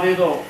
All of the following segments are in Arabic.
돼도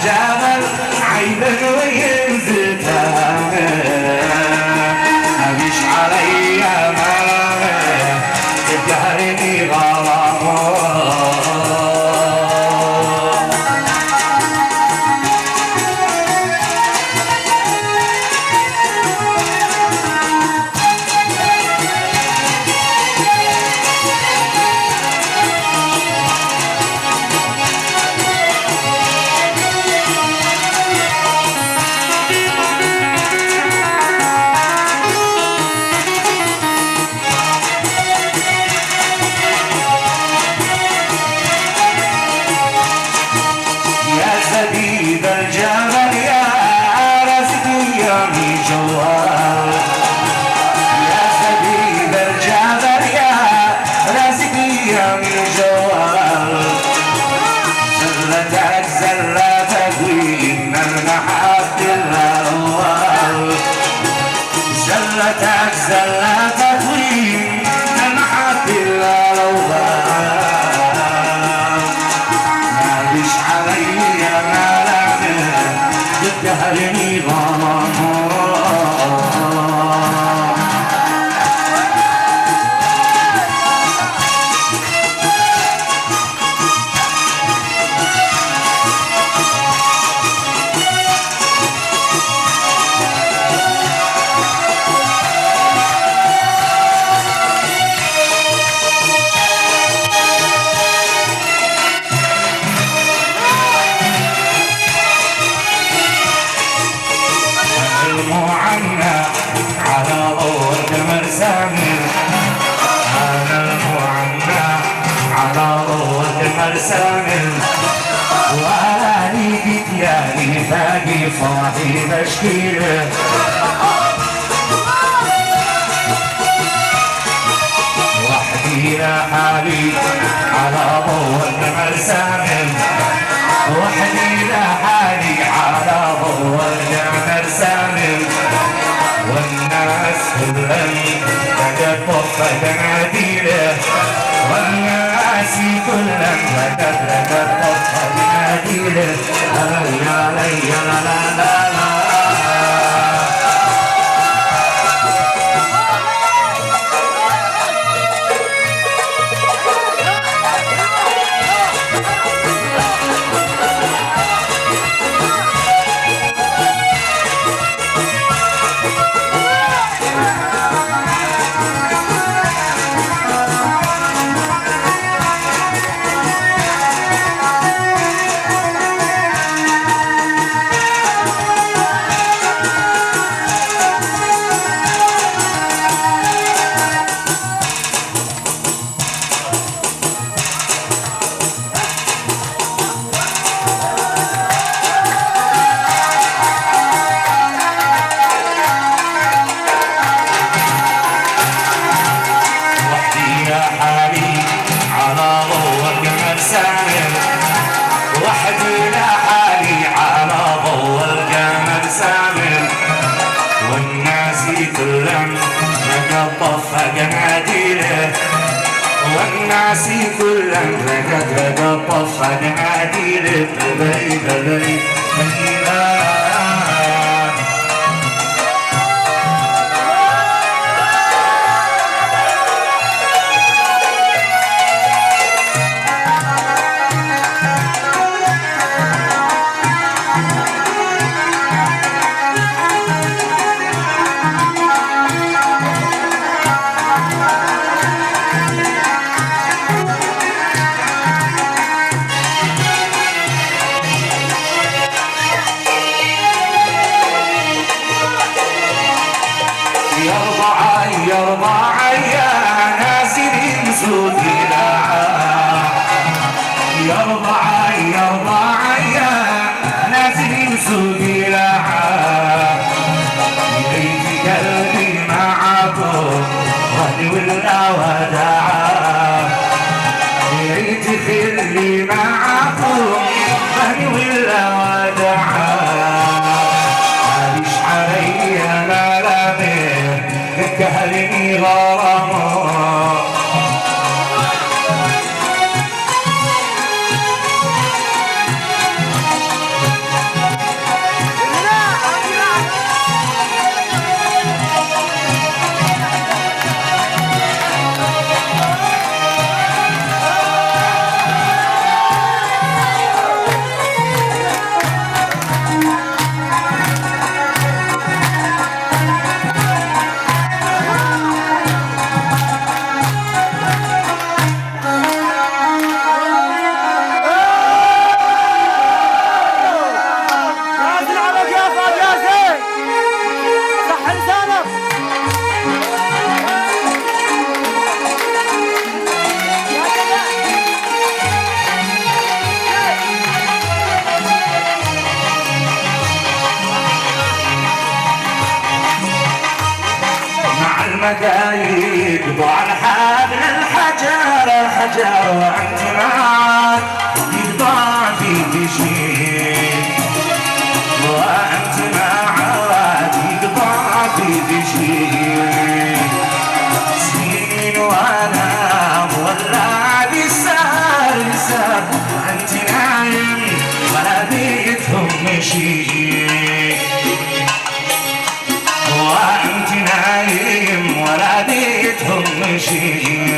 جبل عيبا وينزل مفيش عليا مال تجهرني غلط صاحي مشكلة وحدي لحالي على ضوء القمر سامر وحدي لحالي على ضوء القمر سامر والناس كلهم تجطف تناديله والناس كلهم تجطف تناديله لا لا لا لا لا والناس كلهم رقد طفا عديل بلي بلي يرضى عيا نازل مسود يرضى عيا نازل مسود إليك قلبي معكم غني ولا وداع إليك خلي معكم غني ولا وداع معليش عليا ما لامر كهلني غرامه المدايق ضع الحبل الحجر وانت معك يقطع فيك شيء وانت معك يقطع فيك شيء سنين وانا مولع بالسهر وانت نايم ولا بيتهم شيء وانت نايم ولا بيتهم شيء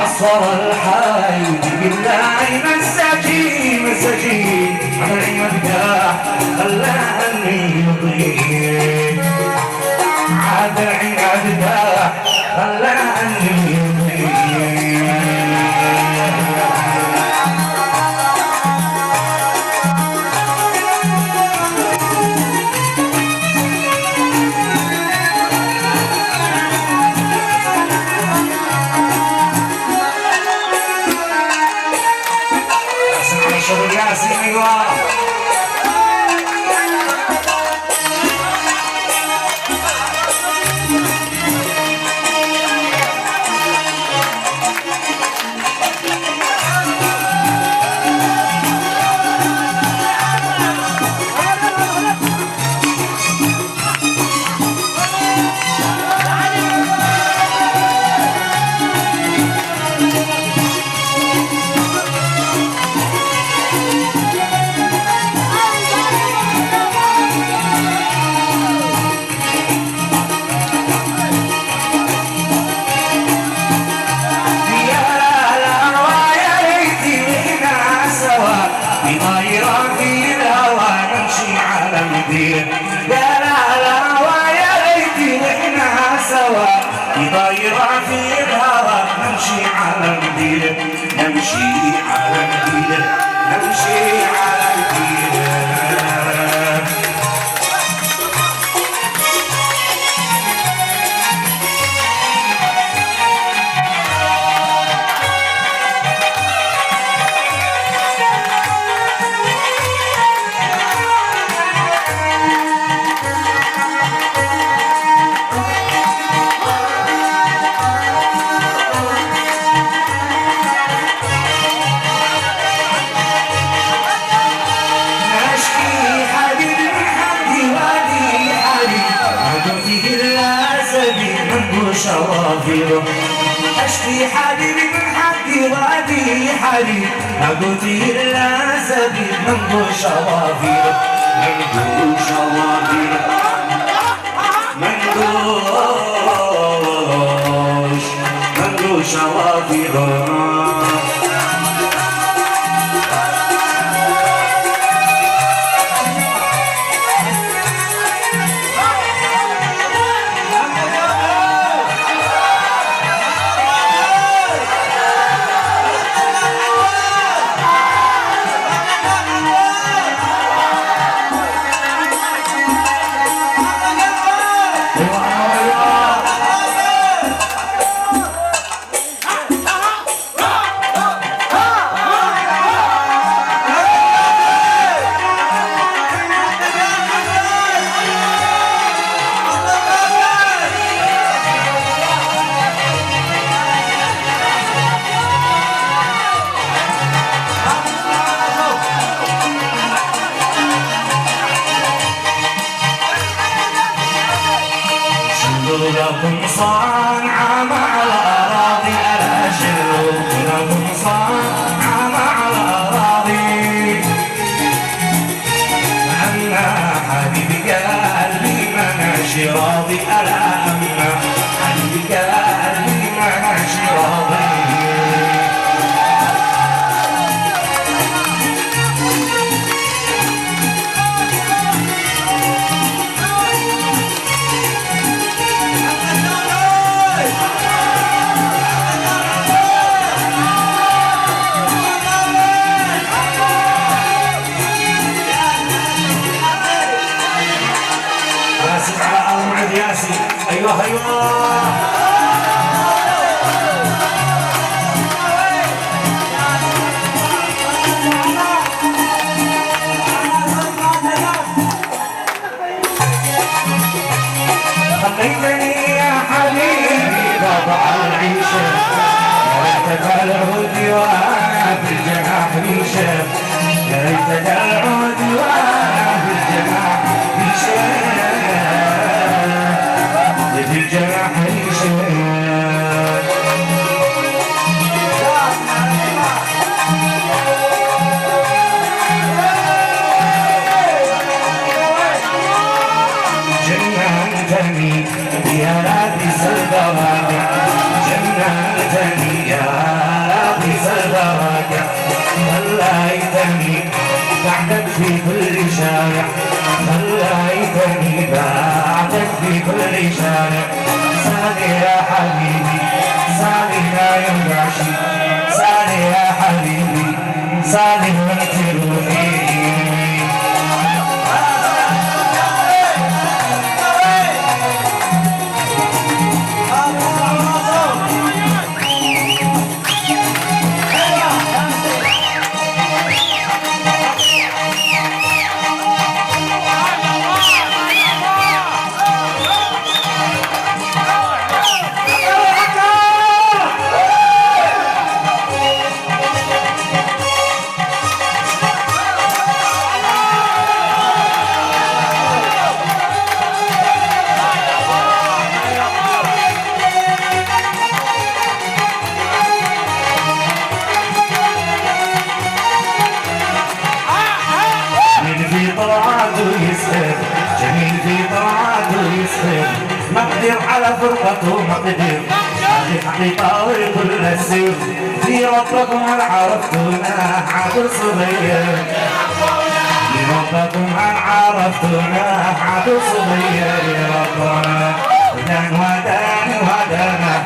عصر الحي بالله مساكين على المداح خلاني يضيق عاد العناد داح خلاني يضيق ضايرة في الهوى نمشي على المدينة نمشي على المدينة نمشي على المدينة شوافره اشكي حبيبي من حقي وادي حالي اقوتي الا سبيل منذ شوافره منذ شوافره منذ شوافره صانعة مع الأراضي ألا شلوكنا صانعة مع الأراضي أنا حبيبي قلبي ما ماشي راضي ألا أنا حبيبي قلبي ما ماشي راضي على الموعد ياسي. ايوه خليتني يا حبيبي بضع العيشه وانت العود وانا في الجناح ريشه يا ريت العود وانا في الجناح ريشه في الجناح ريشه جننتني يا لابس البراجع جننتني يا لابس البراجع خليتني بعدك في كل شارع خليتني بعدك في كل شارع سالي يا حبيبي سالي لا يرجع شي سالي يا حبيبي سالي وانت روحي جميل في طاعته يسخر مقدر على فرقته مقدر حقيقة وكل السر في ربكم هل عرفتنا عبد صغير في ربكم هل عرفتنا عبد صغير يا ربنا ودان ودان ودانا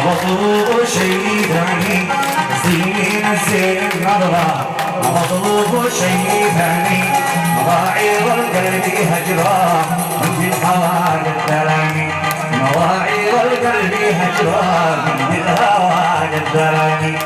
مطلوب شيء ثاني زين الزين نظرة مطلوب شيء ثاني مواعي والقلب هجرة من الهوى قدراني مواعي والقلب هجرة من الهوى قدراني